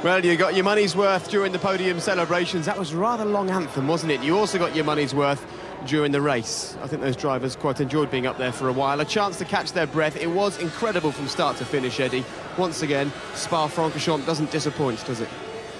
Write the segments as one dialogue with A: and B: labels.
A: Well, you got your money's worth during the podium celebrations. That was a rather long anthem, wasn't it? You also got your money's worth during the race. I think those drivers quite enjoyed being up there for a while. A chance to catch their breath. It was incredible from start to finish, Eddie. Once again, Spa-Francorchamps doesn't disappoint, does it?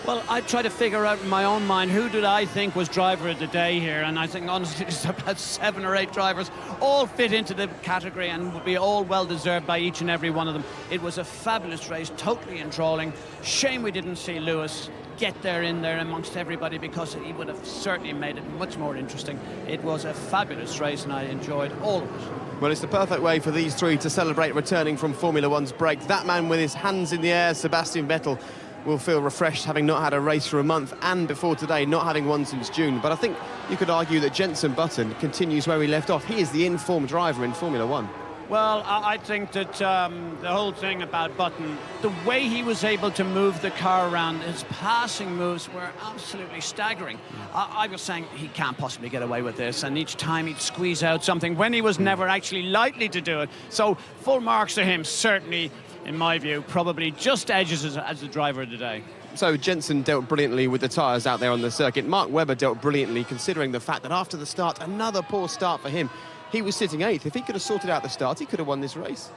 B: Well, I try to figure out in my own mind who did I think was driver of the day here, and I think honestly there's about 7 or 8 drivers all fit into the category and would be all well deserved by each and every one of them. It was a fabulous race, totally enthralling. Shame we didn't see Lewis get there in there amongst everybody, because he would have certainly made it much more interesting. It was a fabulous race and I enjoyed all of it.
A: Well, it's the perfect way for these three to celebrate returning from Formula One's break. That man with his hands in the air, Sebastian Vettel, will feel refreshed, having not had a race for a month, and before today not having one since June. But I think you could argue that Jenson Button continues where he left off. He is the in-form driver in Formula One.
B: Well, I think that the whole thing about Button, the way he was able to move the car around, his passing moves were absolutely staggering. I was saying he can't possibly get away with this, and each time he'd squeeze out something when he was never actually likely to do it. So full marks to him, certainly, in my view, probably just edges as the driver of the day.
A: So Jenson dealt brilliantly with the tyres out there on the circuit. Mark Webber dealt brilliantly, considering the fact that after the start, another poor start for him. He was sitting 8th. If he could have sorted out the start, he could have won this race.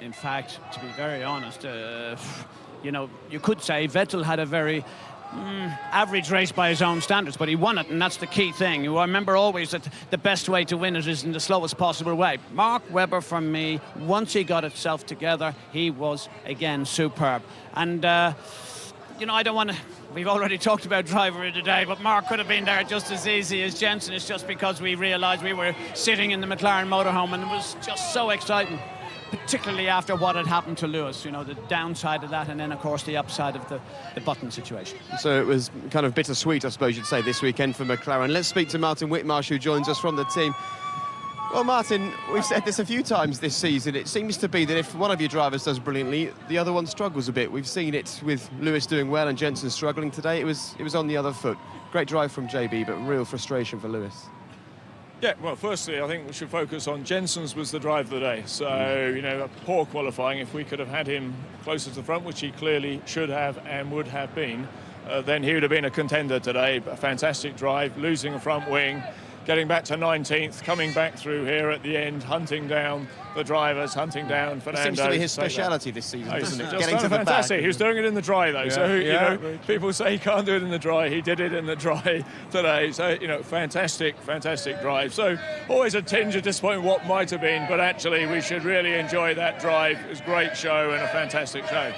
B: In fact, to be very honest, you know, you could say Vettel had a very average race by his own standards, but he won it, and that's the key thing. You remember always that the best way to win it is in the slowest possible way. Mark Webber, for me, once he got itself together, he was, again, superb. And, you know, I don't want to... We've already talked about driver of the day, but Mark could have been there just as easy as Jenson. It's just because we realised we were sitting in the McLaren motorhome, and it was just so exciting, particularly after what had happened to Lewis, you know, the downside of that, and then, of course, the upside of the Button situation.
A: So it was kind of bittersweet, I suppose you'd say, this weekend for McLaren. Let's speak to Martin Whitmarsh, who joins us from the team. Well, Martin, we've said this a few times this season. It seems to be that if one of your drivers does brilliantly, the other one struggles a bit. We've seen it with Lewis doing well and Jenson struggling today. It was on the other foot. Great drive from JB, but real frustration for Lewis.
C: Yeah, well, firstly, I think we should focus on Jenson's was the drive of the day. So, you know, a poor qualifying. If we could have had him closer to the front, which he clearly should have and would have been, then he would have been a contender today. A fantastic drive, losing a front wing, getting back to 19th, coming back through here at the end, hunting down the drivers, hunting down Fernando.
A: It seems to be his speciality this season, doesn't it?
C: Getting to the back. He was doing it in the dry, though.
A: Yeah.
C: So, you know, people say he can't do it in the dry. He did it in the dry today. So, you know, fantastic drive. So, always a tinge of disappointment what might have been, but actually we should really enjoy that drive. It was a great show and a fantastic show.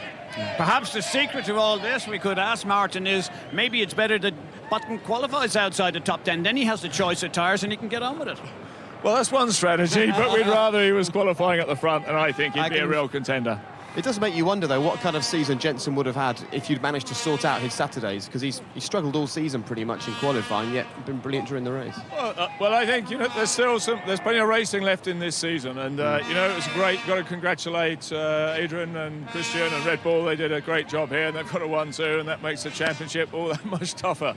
B: Perhaps the secret to all this, we could ask Martin, is maybe it's better that Button qualifies outside the top 10, then he has the choice of tyres and he can get on with it.
C: Well, that's one strategy, but we'd rather he was qualifying at the front, and I think he'd be a real contender.
A: It does make you wonder, though, what kind of season Jenson would have had if you'd managed to sort out his Saturdays, because he struggled all season pretty much in qualifying, yet been brilliant during the race.
C: Well, I think, you know, there's plenty of racing left in this season, and you know, it was great. Got to congratulate Adrian and Christian and Red Bull. They did a great job here, and they've got a 1-2, and that makes the championship all that much tougher.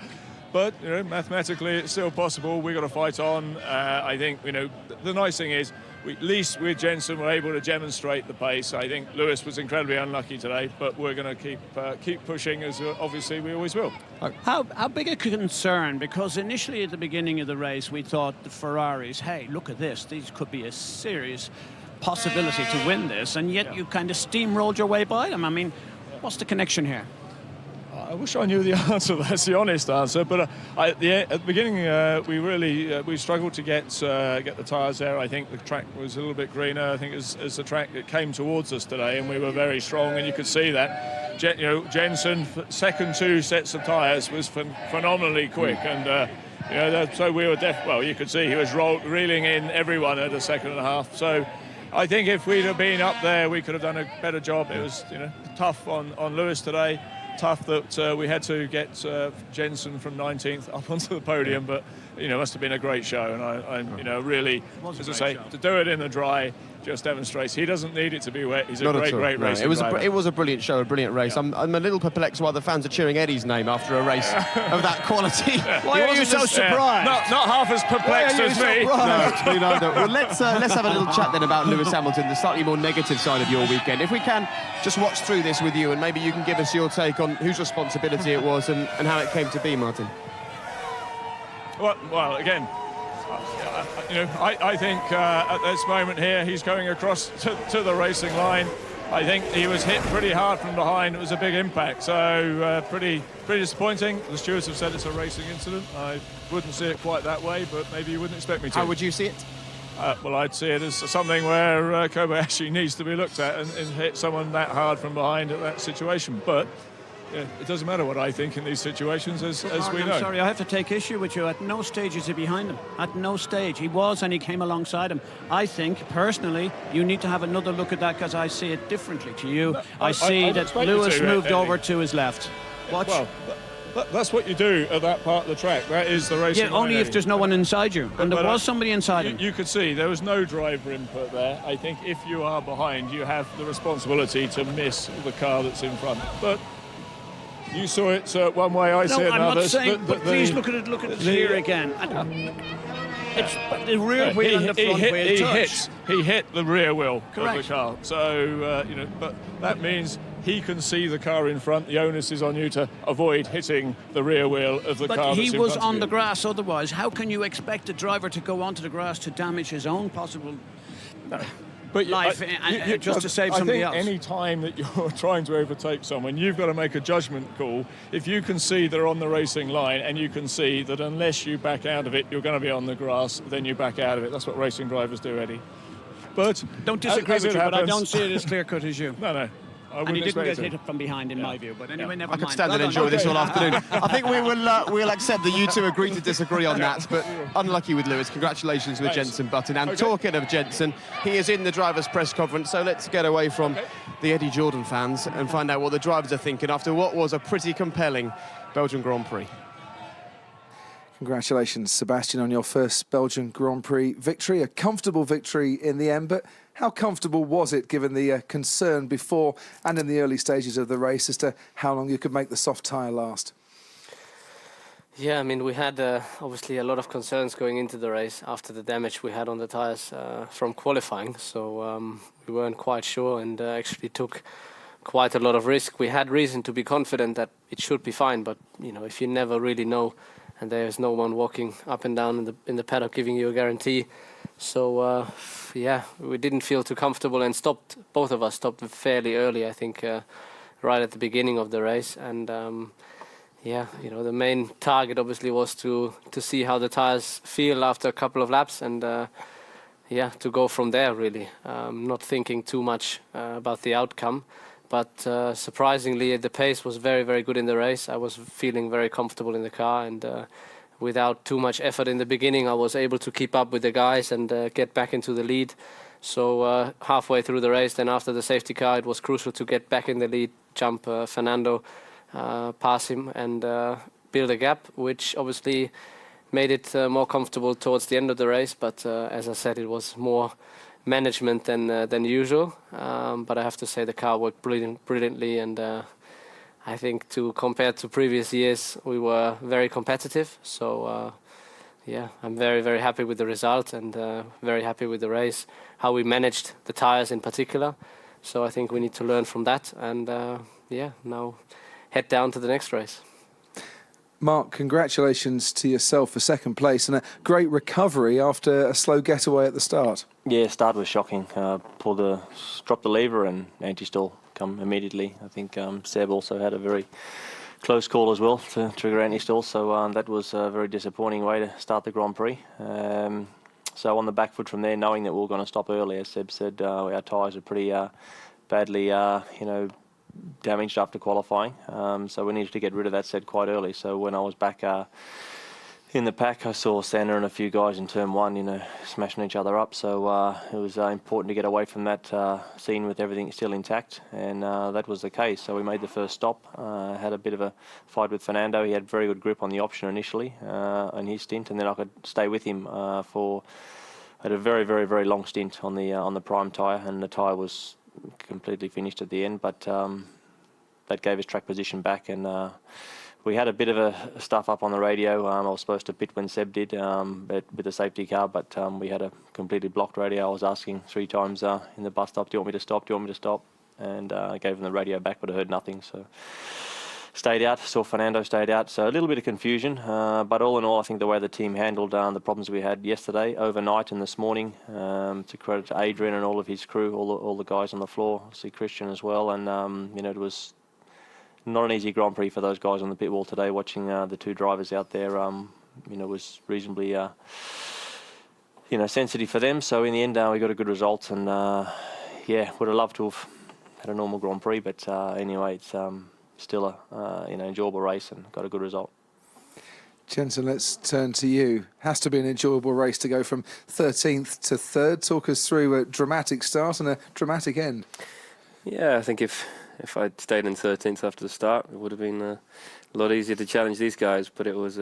C: But, you know, mathematically, it's still possible. We've got to fight on. I think, you know, the nice thing is, at least with Jenson, we're able to demonstrate the pace. I think Lewis was incredibly unlucky today, but we're going to keep pushing, as obviously we always will.
B: How big a concern, because initially at the beginning of the race we thought the Ferraris, hey, look at this, these could be a serious possibility to win this, and yet you kind of steamrolled your way by them. I mean, what's the connection here?
C: I wish I knew the answer. That's the honest answer. But at the beginning, we struggled to get the tyres there. I think the track was a little bit greener. I think as the track that came towards us today, and we were very strong, and you could see that. You know, Jenson, second 2 sets of tyres was phenomenally quick, and you know, so we were well, you could see he was reeling in everyone at a second and a half. So I think if we'd have been up there, we could have done a better job. It was, you know, tough on Lewis today. Tough that we had to get Jenson from 19th up onto the podium, but, you know, must have been a great show, and I you know, really, as I say, to do it in the dry, just demonstrates he doesn't need it to be wet. He's a
A: Not at
C: great
A: all.
C: racing driver.
A: It was a brilliant show, a brilliant race.
C: Yeah.
A: I'm a little perplexed why the fans are cheering Eddie's name after a race of that quality.
B: Why are you so surprised?
C: Not half as perplexed as me.
A: No, me neither. Well, let's have a little chat then about Lewis Hamilton, the slightly more negative side of your weekend. If we can just watch through this with you, and maybe you can give us your take on whose responsibility it was and how it came to be, Martin.
C: Well, again, I think at this moment here, he's going across to the racing line. I think he was hit pretty hard from behind. It was a big impact, so pretty disappointing. The stewards have said it's a racing incident. I wouldn't see it quite that way, but maybe you wouldn't expect me to.
A: How would you see it?
C: Well, I'd see it as something where Kobayashi needs to be looked at and hit someone that hard from behind at that situation. But yeah, it doesn't matter what I think in these situations, as we know.
B: I'm sorry, I have to take issue with you. At no stage is he behind him. At no stage. He was, and he came alongside him. I think, personally, you need to have another look at that, because I see it differently to you.
C: No,
B: I see that Lewis moved
C: Eddie.
B: over to his left. Watch.
C: Well, that's what you do at that part of the track. That is the racing
B: Yeah,
C: line,
B: only if
C: Eddie.
B: there's no one inside you. And there was somebody inside him.
C: You could see there was no driver input there. I think if you are behind, you have the responsibility to miss the car that's in front. But you saw it one way, I see it
B: I'm
C: another.
B: not saying, but please look at it here again. It's the rear wheel and the front wheel touch.
C: He hit the rear wheel
B: Correct.
C: of the car. So, but that means he can see the car in front. The onus is on you to avoid hitting the rear wheel of the car
B: But
C: that's
B: he
C: in
B: was
C: front of
B: on
C: you.
B: the grass otherwise. How can you expect a driver to go onto the grass to damage his own possible life just to save somebody else?
C: I think any time that you're trying to overtake someone, you've got to make a judgment call. If you can see they're on the racing line and you can see that unless you back out of it, you're going to be on the grass, then you back out of it. That's what racing drivers do, Eddie. But
B: don't disagree
C: as
B: with
C: it
B: you, but I
C: happens-
B: don't see it as clear-cut as you.
C: No. I
B: And
C: wouldn't
B: he didn't
C: expect
B: get
C: it to.
B: hit from behind, in my view. But anyway, never mind.
A: I could stand and
B: Well
A: enjoy
B: done.
A: this all afternoon. I think we'll accept that you two agree to disagree on that, but unlucky with Lewis. Congratulations with
C: Thanks.
A: Jenson Button. And
C: Okay.
A: talking of Jenson, he is in the drivers' press conference, so let's get away from the Eddie Jordan fans and find out what the drivers are thinking after what was a pretty compelling Belgian Grand Prix.
D: Congratulations, Sebastian, on your first Belgian Grand Prix victory. A comfortable victory in the end, but how comfortable was it, given the concern before and in the early stages of the race as to how long you could make the soft tyre last?
E: Yeah, I mean, we had obviously a lot of concerns going into the race after the damage we had on the tyres from qualifying. So we weren't quite sure and actually took quite a lot of risk. We had reason to be confident that it should be fine, but if you never really know, and there's no one walking up and down in the paddock giving you a guarantee. So yeah, we didn't feel too comfortable and both of us stopped fairly early, I think, right at the beginning of the race. And yeah, the main target obviously was to see how the tires feel after a couple of laps, and yeah, to go from there really. Not thinking too much about the outcome, but surprisingly the pace was very, very good in the race. I was feeling very comfortable in the car, and without too much effort in the beginning, I was able to keep up with the guys and get back into the lead. So halfway through the race, then after the safety car, it was crucial to get back in the lead, jump Fernando, pass him and build a gap, which obviously made it more comfortable towards the end of the race. But as I said, it was more management than usual. But I have to say the car worked brilliantly, and I think compared to previous years, we were very competitive. So yeah, I'm very, very happy with the result and very happy with the race, how we managed the tires in particular. So I think we need to learn from that, and yeah, now head down to the next race.
D: Mark, congratulations to yourself for second place and a great recovery after a slow getaway at the start.
F: Yeah, start was shocking. Dropped the lever and anti-stall come immediately. I think Seb also had a very close call as well to trigger anti-stall, so that was a very disappointing way to start the Grand Prix. So on the back foot from there, knowing that we were going to stop early, as Seb said, our tyres are pretty badly, damaged after qualifying. So we needed to get rid of that set quite early. So when I was back in the pack, I saw Sander and a few guys in turn one, smashing each other up. So it was important to get away from that scene with everything still intact, and that was the case. So we made the first stop, had a bit of a fight with Fernando. He had very good grip on the option initially in his stint, and then I could stay with him for had a very, very, very long stint on the prime tyre, and the tyre was completely finished at the end. But that gave us track position back, and we had a bit of a stuff up on the radio. I was supposed to pit when Seb did, but with the safety car, but we had a completely blocked radio. I was asking 3 times in the bus stop, do you want me to stop? Do you want me to stop? And I gave them the radio back, but I heard nothing. So stayed out, saw Fernando stayed out. So a little bit of confusion, but all in all, I think the way the team handled the problems we had yesterday, overnight and this morning, to credit to Adrian and all of his crew, all the guys on the floor, see Christian as well, and it was not an easy Grand Prix for those guys on the pit wall today. Watching the 2 drivers out there, was reasonably, sensitive for them. So in the end, we got a good result, and would have loved to have had a normal Grand Prix, but anyway, it's still a enjoyable race and got a good result.
D: Jensen, let's turn to you. Has to be an enjoyable race to go from 13th to 3rd. Talk us through a dramatic start and a dramatic end.
G: Yeah, I think if I'd stayed in 13th after the start, it would have been a lot easier to challenge these guys, but it was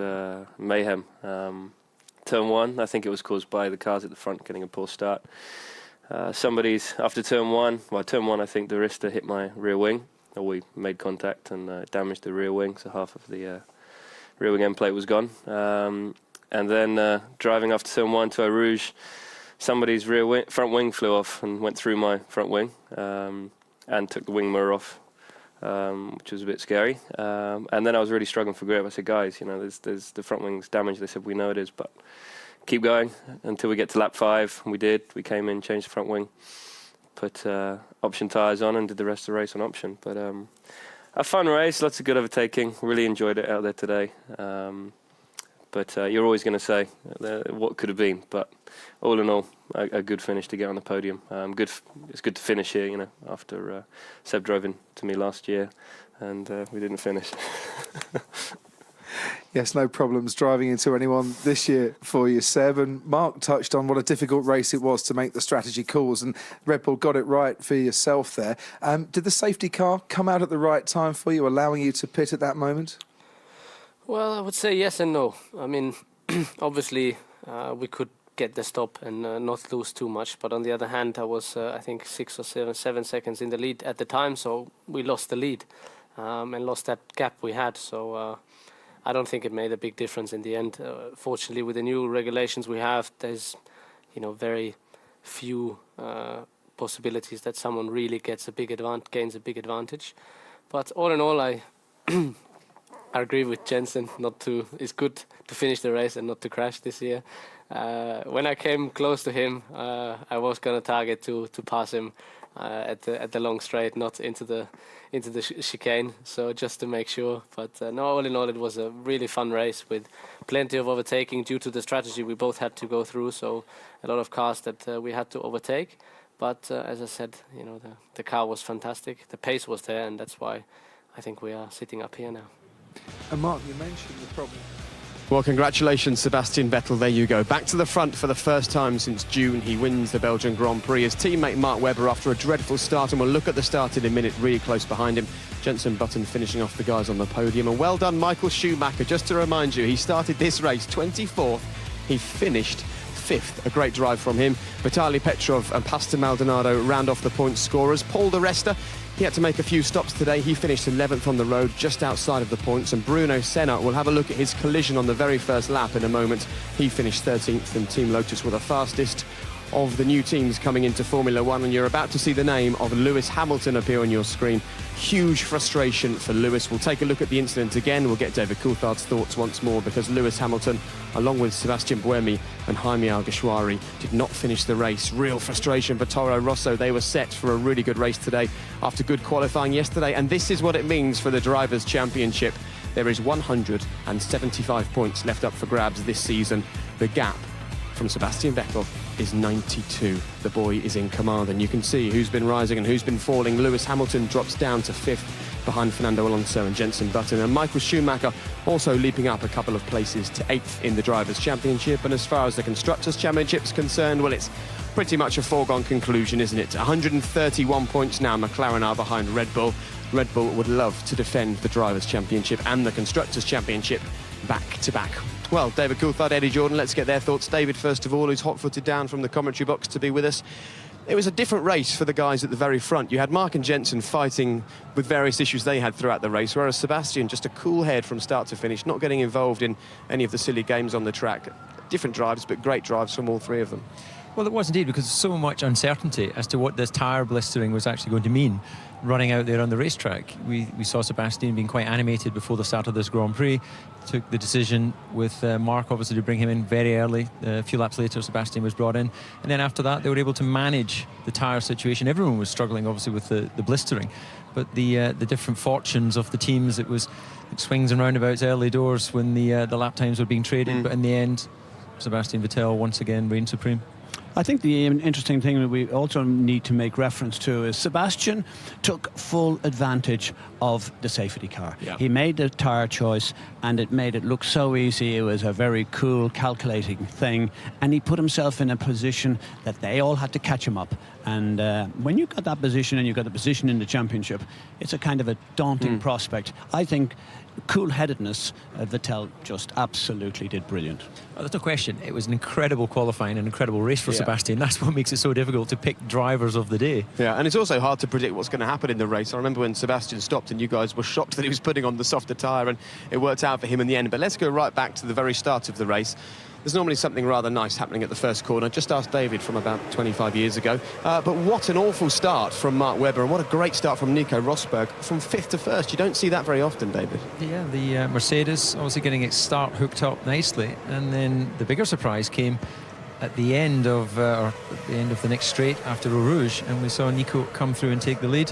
G: mayhem. Turn 1, I think it was caused by the cars at the front getting a poor start. After turn 1, I think the Arista hit my rear wing, or we made contact and damaged the rear wing, so half of the rear wing end plate was gone. And then driving after turn 1 to Eau Rouge, somebody's front wing flew off and went through my front wing. And took the wing mirror off, which was a bit scary. And then I was really struggling for grip. I said, guys, there's the front wing's damaged. They said, we know it is, but keep going until we get to lap 5. And we did. We came in, changed the front wing, put option tyres on, and did the rest of the race on option. But a fun race, lots of good overtaking. Really enjoyed it out there today. But you're always going to say what could have been. But all in all, a good finish to get on the podium. It's good to finish here, after Seb drove in to me last year and we didn't finish.
D: Yes, no problems driving into anyone this year for you, Seb. And Mark touched on what a difficult race it was to make the strategy calls, and Red Bull got it right for yourself there. Did the safety car come out at the right time for you, allowing you to pit at that moment?
E: Well, I would say yes and no. I mean, obviously, we could get the stop and not lose too much. But on the other hand, I was, I think, 6 or 7 seconds in the lead at the time. So we lost the lead and lost that gap we had. So I don't think it made a big difference in the end. Fortunately, with the new regulations we have, there's, very few possibilities that someone really gains a big advantage. But all in all, I agree with Jensen. It's good to finish the race and not to crash this year. When I came close to him, I was going to target to pass him at the long straight, not into the chicane. So just to make sure. But no, all in all, it was a really fun race with plenty of overtaking due to the strategy we both had to go through. So a lot of cars that we had to overtake. But as I said, the car was fantastic. The pace was there, and that's why I think we are sitting up here now.
D: And Mark, you mentioned the problem.
A: Well, congratulations, Sebastian Vettel. There you go. Back to the front for the first time since June. He wins the Belgian Grand Prix. His teammate Mark Webber after a dreadful start, and we'll look at the start in a minute, really close behind him. Jensen Button finishing off the guys on the podium. And well done, Michael Schumacher. Just to remind you, he started this race 24th. He finished 5th. A great drive from him. Vitaly Petrov and Pastor Maldonado round off the point scorers. Paul di Resta, he had to make a few stops today. He finished 11th on the road, just outside of the points. And Bruno Senna, we'll have a look at his collision on the very first lap in a moment. He finished 13th, and Team Lotus were the fastest of the new teams coming into Formula One. And you're about to see the name of Lewis Hamilton appear on your screen. Huge frustration for Lewis. We'll take a look at the incident again. We'll get David Coulthard's thoughts once more, because Lewis Hamilton, along with Sebastian Buemi and Jaime Alguersuari, did not finish the race. Real frustration for Toro Rosso. They were set for a really good race today after good qualifying yesterday. And this is what it means for the Drivers' Championship. There is 175 points left up for grabs this season. The gap from Sebastian Vettel is 92. The boy is in command, and you can see who's been rising and who's been falling. Lewis Hamilton drops down to 5th behind Fernando Alonso and Jensen Button, and Michael Schumacher also leaping up a couple of places to 8th in the Drivers' Championship. And as far as the Constructors' Championship is concerned, well, it's pretty much a foregone conclusion, isn't it? 131 points now McLaren are behind Red Bull. Red Bull would love to defend the Drivers' Championship and the Constructors' Championship back-to-back. Well, David Coulthard, Eddie Jordan, let's get their thoughts. David, first of all, who's hot-footed down from the commentary box to be with us. It was a different race for the guys at the very front. You had Mark and Jensen fighting with various issues they had throughout the race, whereas Sebastian, just a cool head from start to finish, not getting involved in any of the silly games on the track. Different drives, but great drives from all three of them.
H: Well, it was indeed, because there's so much uncertainty as to what this tyre blistering was actually going to mean running out there on the racetrack. We saw Sebastian being quite animated before the start of this Grand Prix. Took the decision with Mark, obviously, to bring him in very early. A few laps later, Sebastian was brought in. And then after that, they were able to manage the tyre situation. Everyone was struggling, obviously, with the blistering. But the different fortunes of the teams, it was swings and roundabouts early doors when the lap times were being traded. But in the end, Sebastian Vettel once again reigned supreme.
B: I think the interesting thing that we also need to make reference to is Sebastian took full advantage of the safety car.
A: Yeah.
B: He made the tyre choice and it made it look so easy. It was a very cool, calculating thing, and he put himself in a position that they all had to catch him up. And when you got that position and you got the position in the championship, it's a kind of a daunting prospect. I think cool-headedness, Vettel just absolutely did brilliant.
H: Oh, there's no question. It was an incredible qualifying, an incredible race for Sebastian. That's what makes it so difficult to pick drivers of the day.
A: Yeah, and it's also hard to predict what's going to happen in the race. I remember when Sebastian stopped and you guys were shocked that he was putting on the softer tyre, and it worked out for him in the end. But let's go right back to the very start of the race. There's normally something rather nice happening at the first corner. Just asked David from about 25 years ago. But what an awful start from Mark Webber, and what a great start from Nico Rosberg from 5th to 1st. You don't see that very often, David.
H: Yeah, the Mercedes obviously getting its start hooked up nicely, and then the bigger surprise came at the end of the next straight after Eau Rouge, and we saw Nico come through and take the lead.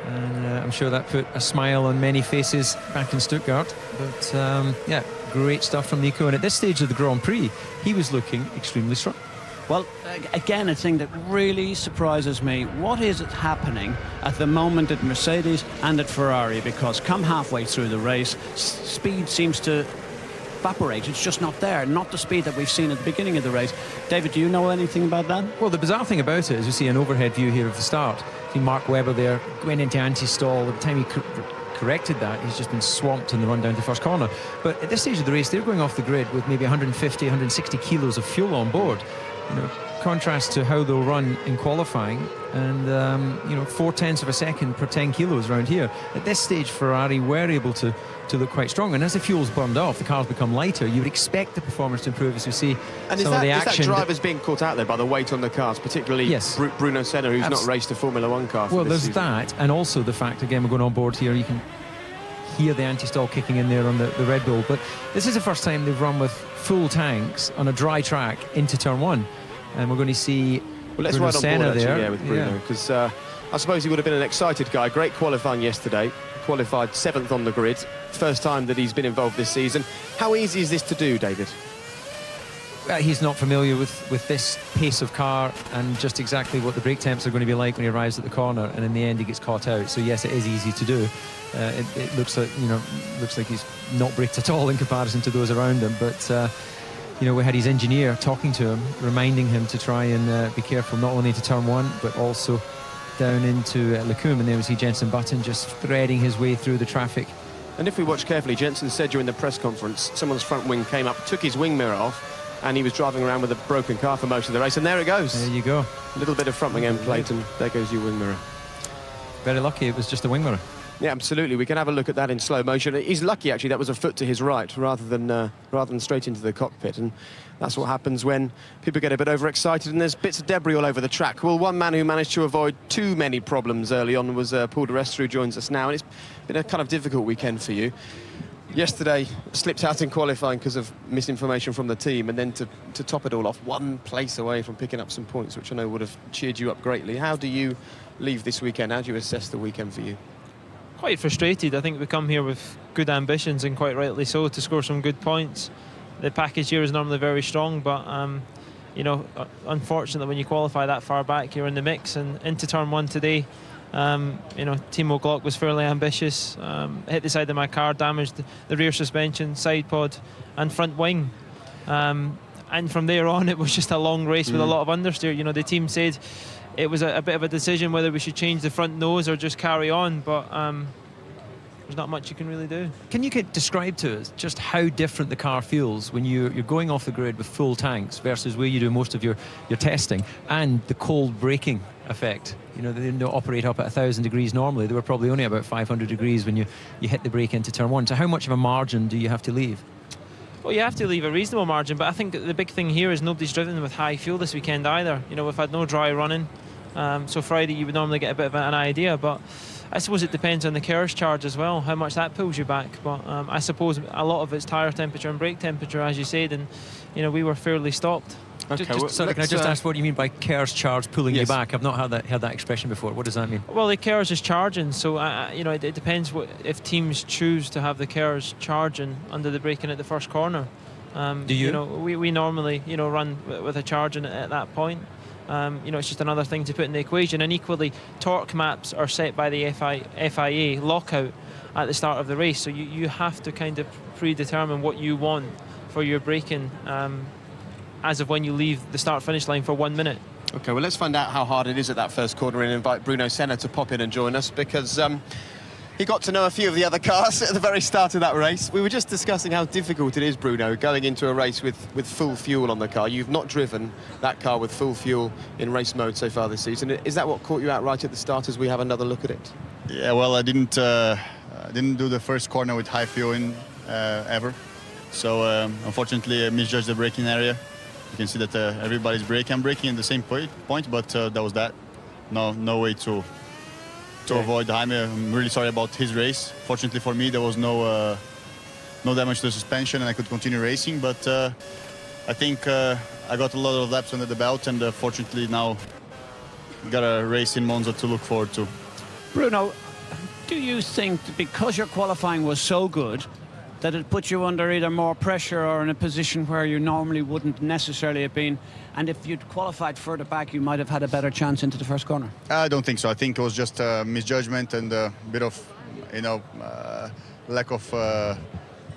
H: And I'm sure that put a smile on many faces back in Stuttgart. But yeah, great stuff from Nico. And at this stage of the Grand Prix, he was looking extremely strong.
B: Well, again, a thing that really surprises me, what is happening at the moment at Mercedes and at Ferrari? Because come halfway through the race, speed seems to evaporate. It's just not there, not the speed that we've seen at the beginning of the race. David, do you know anything about that?
H: Well, the bizarre thing about it is we see an overhead view here of the start. See Mark Webber there going into anti-stall. By the time he corrected that, he's just been swamped in the run down to first corner. But at this stage of the race, they're going off the grid with maybe 150, 160 kilos of fuel on board. You know, contrast to how they'll run in qualifying, and 0.4 of a second per 10 kilos around here. At this stage, Ferrari were able to look quite strong, and as the fuel's burned off, the cars become lighter. You would expect the performance to improve as we see
A: And
H: some of the action.
A: is that drivers being caught out there by the weight on the cars, particularly Bruno Senna, who's not raced a Formula One car for
H: well,
A: this
H: there's
A: season?
H: that, and also the fact, again, we're going on board here, you can hear the anti-stall kicking in there on the Red Bull, but this is the first time they've run with full tanks on a dry track into turn one, and we're going to see
A: let's
H: Bruno
A: ride on
H: Senna
A: board
H: there.
A: actually, with Bruno, because I suppose he would have been an excited guy. Great qualifying yesterday, qualified 7th on the grid, first time that he's been involved this season. How easy is this to do, David?
H: He's not familiar with this pace of car and just exactly what the brake temps are going to be like when he arrives at the corner, and in the end he gets caught out. So yes, it is easy to do. It looks like he's not braked at all in comparison to those around him, but we had his engineer talking to him, reminding him to try and be careful not only into turn one but also down into Lecombe, and there we see Jenson Button just threading his way through the traffic.
A: And if we watch carefully, Jenson said during the press conference someone's front wing came up, took his wing mirror off, and he was driving around with a broken car for most of the race, and there it goes.
H: There you go.
A: A little bit of front wing end plate, and there goes your wing mirror.
H: Very lucky it was just a wing mirror.
A: Yeah, absolutely. We can have a look at that in slow motion. He's lucky, actually, that was a foot to his right rather than straight into the cockpit. And that's what happens when people get a bit overexcited and there's bits of debris all over the track. Well, one man who managed to avoid too many problems early on was Paul de Rest, who joins us now. And it's been a kind of difficult weekend for you. Yesterday, slipped out in qualifying because of misinformation from the team, and then to top it all off, one place away from picking up some points, which I know would have cheered you up greatly. How do you leave this weekend? How do you assess the weekend for you?
I: Quite frustrated. I think we come here with good ambitions, and quite rightly so, to score some good points. The package here is normally very strong, but unfortunately when you qualify that far back, you're in the mix. And into turn one today, Timo Glock was fairly ambitious, hit the side of my car, damaged the rear suspension, side pod and front wing, and from there on it was just a long race with a lot of understeer. The team said it was a bit of a decision whether we should change the front nose or just carry on, but there's not much you can really do.
H: Can you describe to us just how different the car feels when you're going off the grid with full tanks versus where you do most of your testing, and the cold braking effect? You know, they don't operate up at 1,000 degrees normally. They were probably only about 500 degrees when you hit the brake into turn one. So how much of a margin do you have to leave?
I: Well, you have to leave a reasonable margin, but I think the big thing here is nobody's driven with high fuel this weekend either. You know, we've had no dry running. So Friday you would normally get a bit of an idea, but I suppose it depends on the KERS charge as well, how much that pulls you back. But I suppose a lot of it's tyre temperature and brake temperature, as you said, and you know, we were fairly stopped.
H: Okay, can I just ask what you mean by KERS charge pulling you back? I've not heard that expression before. What does that mean?
I: Well, the KERS is charging, so you know, it depends if teams choose to have the KERS charging under the braking at the first corner.
H: Do you?
I: You know, we normally, you know, run with a charging at that point. You know, it's just another thing to put in the equation. And equally, torque maps are set by the FIA lockout at the start of the race, so you have to kind of predetermine what you want for your braking as of when you leave the start-finish line for 1 minute.
A: Okay, well, let's find out how hard it is at that first corner and invite Bruno Senna to pop in and join us, because he got to know a few of the other cars at the very start of that race. We were just discussing how difficult it is, Bruno, going into a race with full fuel on the car. You've not driven that car with full fuel in race mode so far this season. Is that what caught you out right at the start as we have another look at it?
J: Yeah, well, I didn't do the first corner with high fuel in ever. So unfortunately, I misjudged the braking area. You can see that everybody's braking. I'm braking at the same point, but that was that. No way to avoid Jaime. I'm really sorry about his race. Fortunately for me, there was no damage to the suspension and I could continue racing. But I think I got a lot of laps under the belt, and fortunately now got a race in Monza to look forward to.
B: Bruno, do you think that because your qualifying was so good that it put you under either more pressure or in a position where you normally wouldn't necessarily have been, and if you'd qualified further back you might have had a better chance into the first corner?
J: I don't think so. I think it was just a misjudgment and a bit of, you know, lack of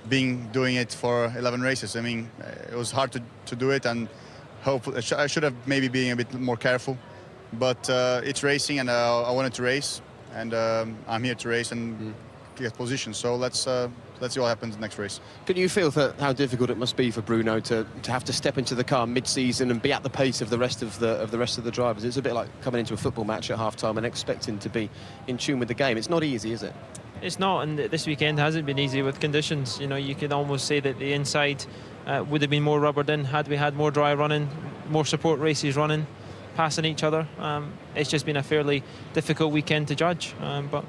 J: doing it for 11 races. I mean, it was hard to do it, and I should have maybe been a bit more careful. But it's racing, and I wanted to race, and I'm here to race and get position. So let's see what happens next race.
A: Can you feel how difficult it must be for Bruno to have to step into the car mid-season and be at the pace of the rest of the drivers? It's a bit like coming into a football match at half-time and expecting to be in tune with the game. It's not easy, is it?
I: It's not, and this weekend hasn't been easy with conditions. You know, you could almost say that the inside would have been more rubbered in had we had more dry running, more support races running, passing each other. It's just been a fairly difficult weekend to judge, but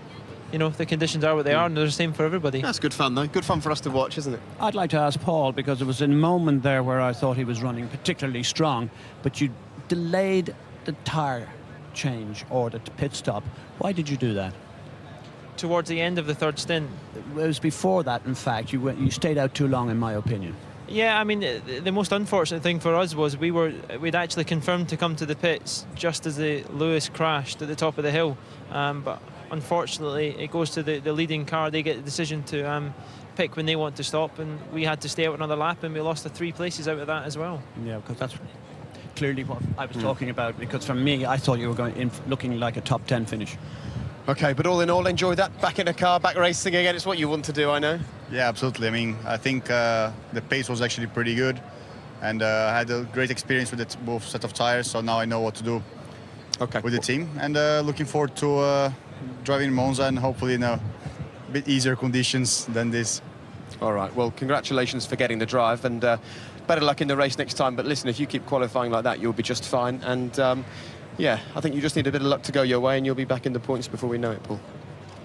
I: you know, the conditions are what they are, and they're the same for everybody.
A: That's good fun, though. Good fun for us to watch, isn't it?
B: I'd like to ask Paul, because there was a moment there where I thought he was running particularly strong, but you delayed the tyre change or the pit stop. Why did you do that?
I: Towards the end of the third stint.
B: It was before that, in fact. You stayed out too long, in my opinion.
I: Yeah, I mean, the most unfortunate thing for us was we'd actually confirmed to come to the pits just as the Lewis crashed at the top of the hill, but unfortunately it goes to the leading car. They get the decision to pick when they want to stop, and we had to stay out another lap, and we lost the 3 places out of that as well.
B: Yeah, because that's clearly what I was talking about, because for me I thought you were going in looking like a top 10 finish.
A: Okay, but all in all, enjoy that. Back in a car, back racing again. It's what you want to do, I know.
J: Yeah, absolutely. I mean, I think the pace was actually pretty good, and I had a great experience with both set of tires, so now I know what to do with the team, and looking forward to driving in Monza, and hopefully in a bit easier conditions than this.
A: All right, well, congratulations for getting the drive, and better luck in the race next time. But listen, if you keep qualifying like that, you'll be just fine, and yeah, I think you just need a bit of luck to go your way, and you'll be back in the points before we know it, Paul.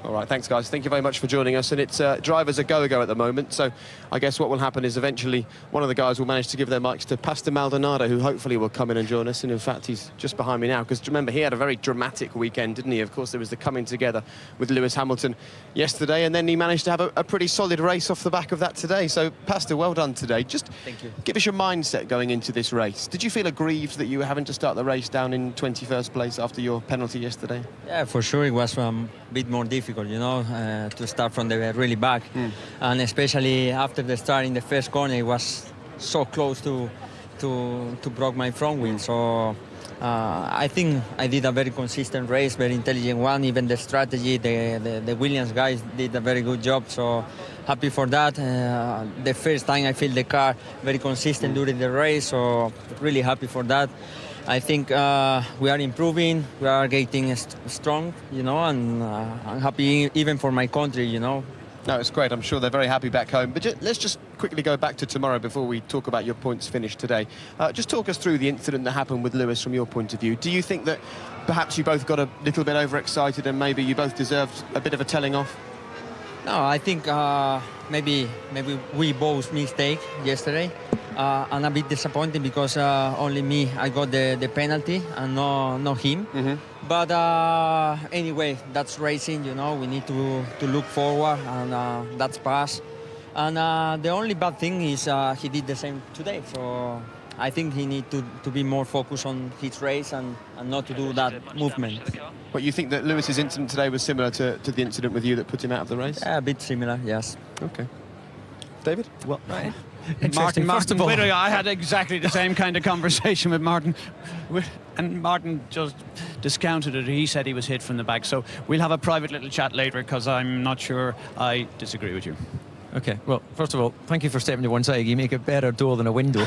A: All right, thanks, guys. Thank you very much for joining us. And it's drivers a go-go at the moment. So I guess what will happen is eventually one of the guys will manage to give their mics to Pastor Maldonado, who hopefully will come in and join us. And in fact, he's just behind me now, because remember, he had a very dramatic weekend, didn't he? Of course, there was the coming together with Lewis Hamilton yesterday, and then he managed to have a pretty solid race off the back of that today. So, Pastor, well done today. Just
H: Thank you.
A: Give us your mindset going into this race. Did you feel aggrieved that you were having to start the race down in 21st place after your penalty yesterday?
K: Yeah, for sure it was a bit more difficult, you know, to start from the really back. And especially after the start in the first corner, it was so close to broke my front wheel. So I think I did a very consistent race, very intelligent one. Even the strategy, the Williams guys did a very good job. So happy for that. The first time I feel the car very consistent during the race. So really happy for that. I think we are improving. We are getting strong, you know, and I'm happy even for my country, you know.
A: No, it's great. I'm sure they're very happy back home. But let's just quickly go back to tomorrow before we talk about your points finished today. Just talk us through the incident that happened with Lewis from your point of view. Do you think that perhaps you both got a little bit overexcited and maybe you both deserved a bit of a telling off?
K: No, I think maybe we both mistake yesterday. And a bit disappointing because only me, I got the penalty and no him.
A: Mm-hmm.
K: But anyway, that's racing, you know, we need to look forward, and that's past. And the only bad thing is he did the same today. So I think he needs to be more focused on his race and not to do that movement.
A: But you think that Lewis's incident today was similar to the incident with you that put him out of the race?
K: Yeah, a bit similar, yes.
A: Okay. David?
B: Well, right.
H: Interesting.
B: Martin
H: First of all,
B: Whittier, I had exactly the same kind of conversation with Martin, and Martin just discounted it. He said he was hit from the back. So we'll have a private little chat later because I'm not sure I disagree with you.
H: Okay, well, first of all, thank you for stepping to one side. You make a better door than a window.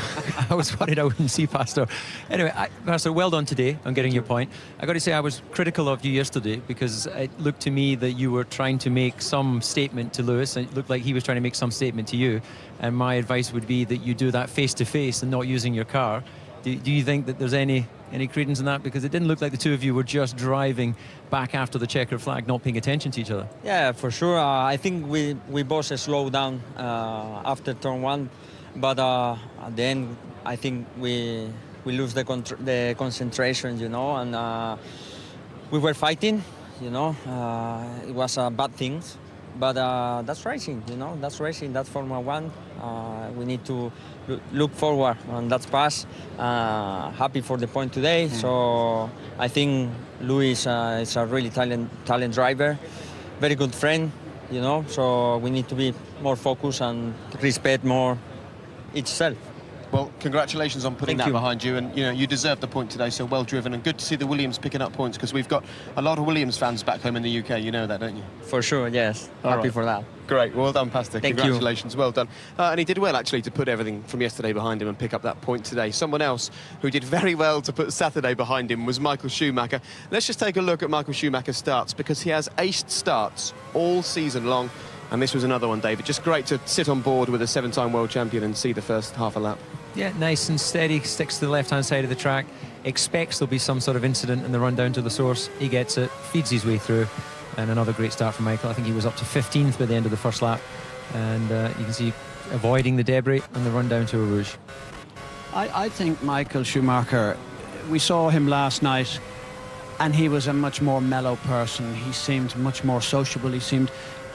H: I was worried I wouldn't see Pastor. Anyway, Pastor, well done today on getting your point. I got to say I was critical of you yesterday because it looked to me that you were trying to make some statement to Lewis, and it looked like he was trying to make some statement to you. And my advice would be that you do that face-to-face and not using your car. Do you think that there's any credence in that? Because it didn't look like the two of you were just driving back after the checkered flag, not paying attention to each other.
K: Yeah, for sure. I think we both slowed down after turn one, but at the end, I think we lose the concentration, you know, and we were fighting, you know. It was bad things, but that's racing, you know. That's racing. That's Formula One. We need to look forward, and that's past. Happy for the point today. So I think Luis is a really talent driver, very good friend, you know. So we need to be more focused and respect more each self.
A: Well, congratulations on putting
K: Thank
A: that
K: you.
A: behind you, and you know you deserved the point today. So well driven, and good to see the Williams picking up points because we've got a lot of Williams fans back home in the UK. You know that, don't you?
K: For sure, yes.
A: All
K: Happy
A: right.
K: for that.
A: Great, well done, Pastor.
K: Thank you.
A: Congratulations, well done. And he did well, actually, to put everything from yesterday behind him and pick up that point today. Someone else who did very well to put Saturday behind him was Michael Schumacher. Let's just take a look at Michael Schumacher's starts because he has aced starts all season long. And this was another one, David. Just great to sit on board with a seven-time world champion and see the first half a lap.
H: Yeah, nice and steady, sticks to the left-hand side of the track, expects there'll be some sort of incident in the run down to the source. He gets it, feeds his way through, and another great start from Michael. I think he was up to 15th by the end of the first lap, and you can see avoiding the debris and the run down to Eau Rouge.
B: I think Michael Schumacher, we saw him last night, and he was a much more mellow person. He seemed much more sociable.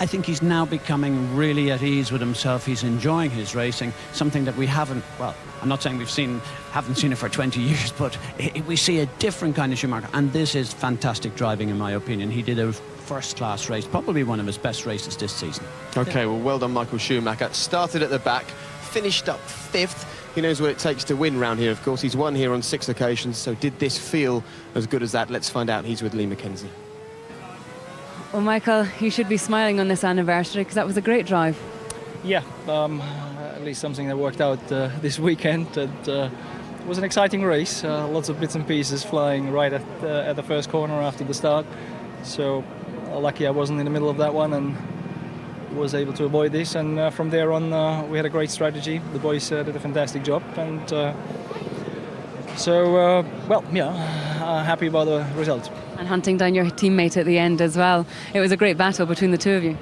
B: I think he's now becoming really at ease with himself. He's enjoying his racing, something that we haven't, well, I'm not saying haven't seen it for 20 years, but we see a different kind of Schumacher. And this is fantastic driving, in my opinion. He did a first-class race, probably one of his best races this season.
A: OK, well done, Michael Schumacher. Started at the back, finished up 5th. He knows what it takes to win round here, of course. He's won here on 6 occasions, so did this feel as good as that? Let's find out. He's with Lee Mackenzie.
L: Well, Michael, you should be smiling on this anniversary because that was a great drive.
M: Yeah, at least something that worked out this weekend. And, it was an exciting race, lots of bits and pieces flying right at the first corner after the start. So lucky I wasn't in the middle of that one and was able to avoid this. And from there on, we had a great strategy. The boys did a fantastic job. And happy about the result.
L: And hunting down your teammate at the end as well. It was a great battle between the two of you.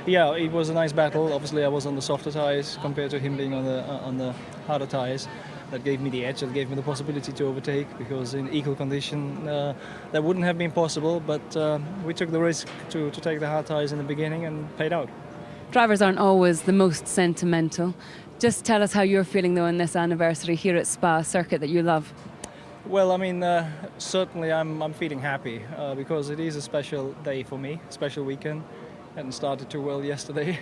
M: Yeah, it was a nice battle. Obviously, I was on the softer tyres compared to him being on the harder tyres. That gave me the edge. That gave me the possibility to overtake because in equal condition that wouldn't have been possible. But we took the risk to take the hard tyres in the beginning and paid out.
L: Drivers aren't always the most sentimental. Just tell us how you're feeling though on this anniversary here at Spa, a circuit that you love.
M: Well, I mean, certainly I'm feeling happy because it is a special day for me, special weekend. Hadn't started too well yesterday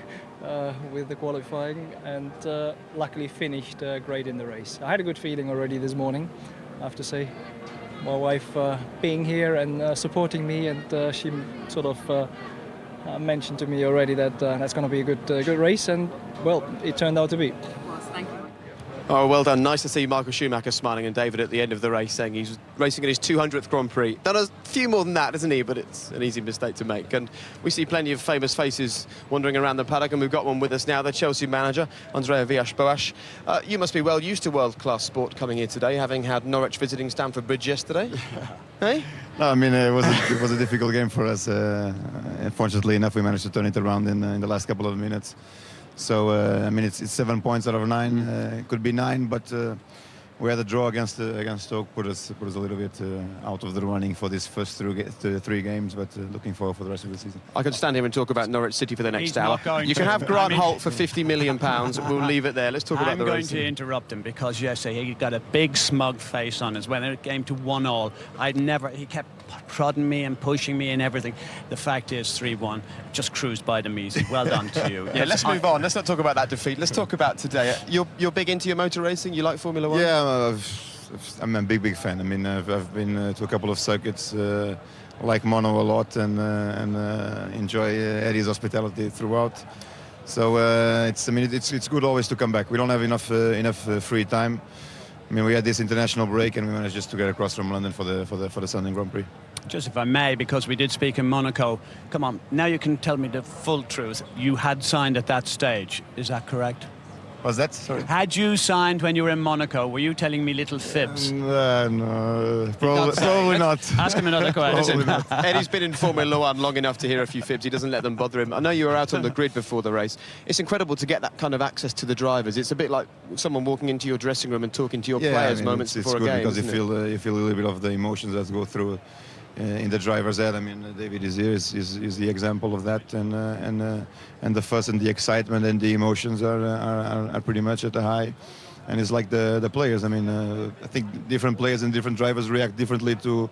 M: with the qualifying and luckily finished great in the race. I had a good feeling already this morning, I have to say. my wife being here and supporting me, and she sort of mentioned to me already that that's going to be a good race, and well, it turned out to be.
A: Oh, well done. Nice to see Michael Schumacher smiling, and David at the end of the race saying he's racing in his 200th Grand Prix. Done a few more than that, hasn't he? But it's an easy mistake to make. And we see plenty of famous faces wandering around the paddock, and we've got one with us now, the Chelsea manager, Andrea Villas-Boas. You must be well used to world-class sport coming here today, having had Norwich visiting Stamford Bridge yesterday. Hey?
N: No, I mean, it was a difficult game for us. Fortunately enough, we managed to turn it around in the last couple of minutes. So, I mean, it's 7 points out of 9. It could be 9, but we had a draw against Stoke, put us a little bit out of the running for this first 3 games, but looking forward for the rest of the season.
A: I could stand here and talk about Norwich City for the next hour. You can have Grant Holt for £50 million. We'll leave it there. Let's talk about the racing.
B: I'm going to interrupt him because yesterday he got a big smug face on us when it came to 1-1. He kept prodding me and pushing me and everything. The fact is 3-1, just cruised by them easy. Well done to you.
A: Yeah, let's move on. Let's not talk about that defeat. Let's talk about today. You're big into your motor racing? You like Formula 1?
N: Yeah, I'm a big fan. I mean, I've been to a couple of circuits, like Mono a lot, and enjoy Eddie's hospitality throughout. So it's good always to come back. We don't have enough free time. I mean, we had this international break, and we managed just to get across from London for the Sunday Grand Prix.
B: Just if I may, because we did speak in Monaco, come on, now you can tell me the full truth. You had signed at that stage, is that correct?
N: Was that? Sorry.
B: Had you signed when you were in Monaco? Were you telling me little fibs?
N: No, probably not.
B: Ask him another question.
A: Eddie's been in Formula 1 long enough to hear a few fibs. He doesn't let them bother him. I know you were out on the grid before the race. It's incredible to get that kind of access to the drivers. It's a bit like someone walking into your dressing room and talking to your players moments before a game.
N: Because you feel a little bit of the emotions that go through in the driver's head. I mean, David is here, is the example of that, and the fuss and the excitement and the emotions are pretty much at the high. And it's like the players. I mean, I think different players and different drivers react differently to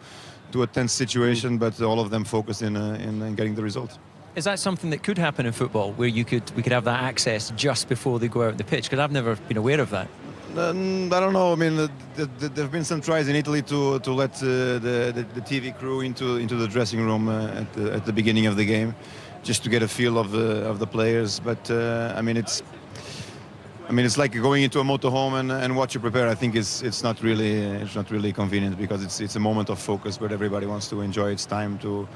N: a tense situation, but all of them focus in getting the result.
H: Is that something that could happen in football, where we could have that access just before they go out the pitch? Because I've never been aware of that.
N: I don't know. I mean, there have been some tries in Italy to let the TV crew into the dressing room at the beginning of the game, just to get a feel of the players. But I mean, it's like going into a motorhome and watch you prepare. I think it's not really convenient, because it's a moment of focus where everybody wants to enjoy its time to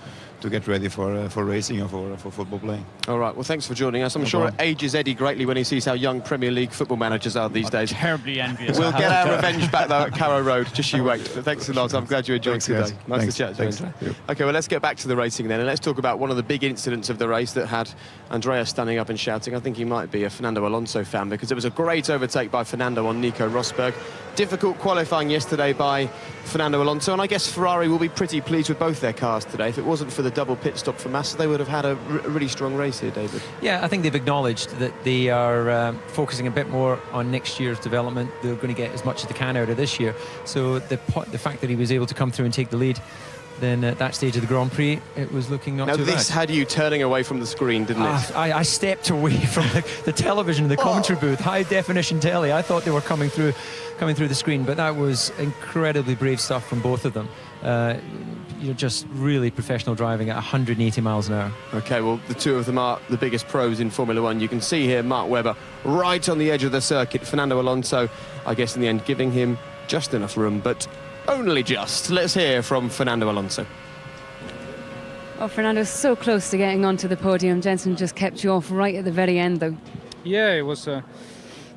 N: get ready for racing or for football playing.
A: All right, well, thanks for joining us. I'm sure it ages Eddie greatly when he sees how young Premier League football managers are these days.
B: Terribly envious.
A: We'll get our revenge back, though, at Carrow Road. Just you wait. But thanks a lot. I'm glad you enjoyed today. Nice to chat to you. OK, well, let's get back to the racing then, and let's talk about one of the big incidents of the race that had Andrea standing up and shouting. I think he might be a Fernando Alonso fan, because it was a great overtake by Fernando on Nico Rosberg. Difficult qualifying yesterday by Fernando Alonso, and I guess Ferrari will be pretty pleased with both their cars today. If it wasn't for the double pit stop for Massa, they would have had a really strong race here, David.
H: Yeah, I think they've acknowledged that they are focusing a bit more on next year's development. They're going to get as much as they can out of this year. So the fact that he was able to come through and take the lead, then at that stage of the Grand Prix, it was looking not too bad.
A: Now, this had you turning away from the screen, didn't it?
H: I stepped away from the television, the commentary booth, high definition telly. I thought they were coming through the screen, but that was incredibly brave stuff from both of them. Just really professional driving at 180 miles an hour. OK, well, the two of them are the biggest pros in Formula 1. You can see here Mark Webber right on the edge of the circuit. Fernando Alonso, I guess, in the end, giving him just enough room, but only just. Let's hear from Fernando Alonso.
L: Oh, Fernando's so close to getting onto the podium. Jensen just kept you off right at the very end, though.
O: Yeah, it was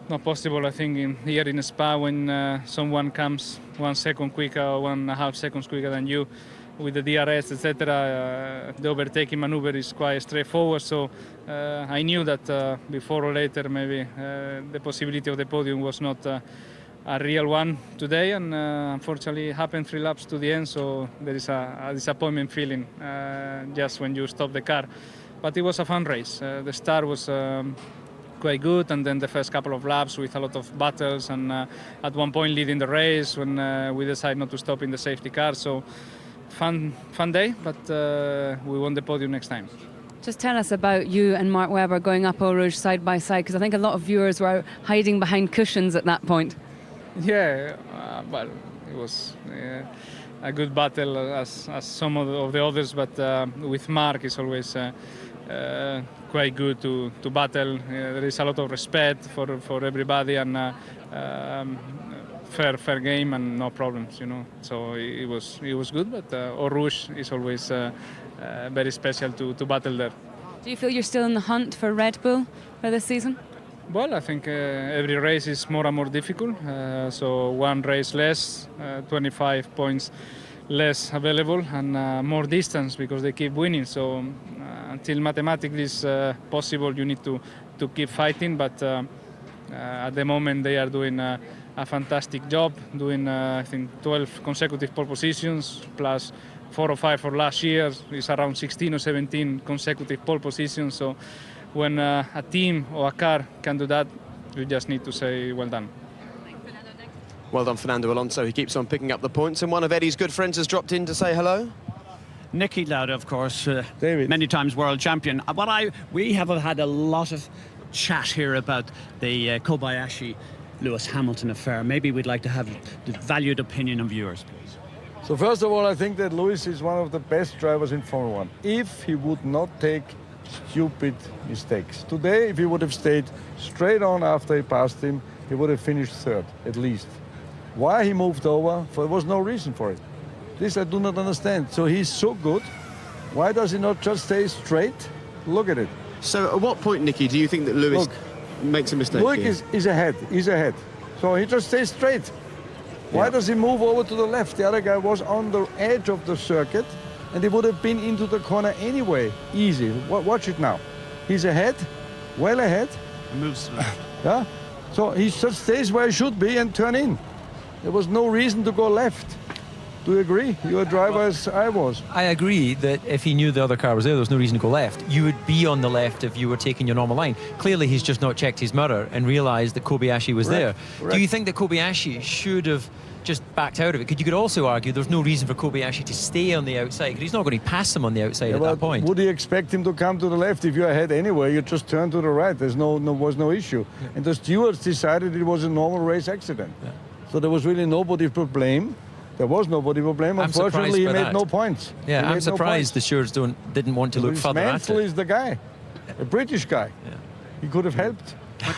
O: not possible, I think, here in Spa, when someone comes 1 second quicker or 1.5 seconds quicker than you with the DRS, etc. The overtaking maneuver is quite straightforward, so I knew that before or later maybe the possibility of the podium was not a real one today, and unfortunately it happened 3 laps to the end, so there is a disappointment feeling just when you stop the car. But it was a fun race. The start was quite good, and then the first couple of laps with a lot of battles, and at one point leading the race when we decided not to stop in the safety car. So fun day, but we won the podium next time.
L: Just tell us about you and Mark Webber going up Eau Rouge side by side, because I think a lot of viewers were hiding behind cushions at that point.
O: Yeah, well, it was a good battle as some of the others, but with Mark it's always quite good to battle. There is a lot of respect for everybody, and fair game and no problems, you know. So it was good, but Eau Rouge is always very special to battle there.
L: Do you feel you're still in the hunt for Red Bull for this season?
O: Well, I think every race is more and more difficult. So one race less, 25 points less available, and more distance because they keep winning. So until mathematically is possible, you need to keep fighting. But at the moment, they are doing a fantastic job, doing I think 12 consecutive pole positions plus 4 or 5 for last year. It's around 16 or 17 consecutive pole positions. So when a team or a car can do that, you just need to say well done.
A: Well done, Fernando Alonso. He keeps on picking up the points, and one of Eddie's good friends has dropped in to say hello.
B: Nicky Lauda, of course,
C: David.
B: many times world champion. We have had a lot of chat here about the Kobayashi Lewis Hamilton affair. Maybe we'd like to have the valued opinion of viewers, please.
P: So first of all, I think that Lewis is one of the best drivers in Formula 1. If he would not take stupid mistakes. Today, if he would have stayed straight on after he passed him, he would have finished third, at least. Why he moved over, there was no reason for it. This I do not understand. So he's so good. Why does he not just stay straight? Look at it.
A: So at what point, Nicky, do you think that Lewis makes a mistake?
P: Lewis is ahead. He's ahead. So he just stays straight. Why does he move over to the left? The other guy was on the edge of the circuit, and he would have been into the corner anyway. Easy. Watch it now. He's ahead, well ahead.
B: Moves to the left.
P: Yeah. So he just stays where he should be and turn in. There was no reason to go left. Do you agree? You're a driver as I was.
H: I agree that if he knew the other car was there was no reason to go left. You would be on the left if you were taking your normal line. Clearly, he's just not checked his mirror and realised that Kobayashi was there. Do you think that Kobayashi should have just backed out of it? Because you could also argue there's no reason for Kobayashi to stay on the outside, because he's not going to pass him on the outside at that point.
P: Would you expect him to come to the left? If you're ahead anyway, you just turn to the right. There's was no issue. Yeah. And the stewards decided it was a normal race accident. Yeah. So there was really nobody to blame. There was nobody to blame. Unfortunately, he made no points.
H: Yeah, I'm surprised the stewards didn't want to look further at it.
P: Mansell is the guy, a British guy. Yeah. He could have helped.
B: But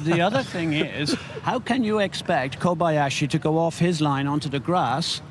B: the other thing is, how can you expect Kobayashi to go off his line onto the grass?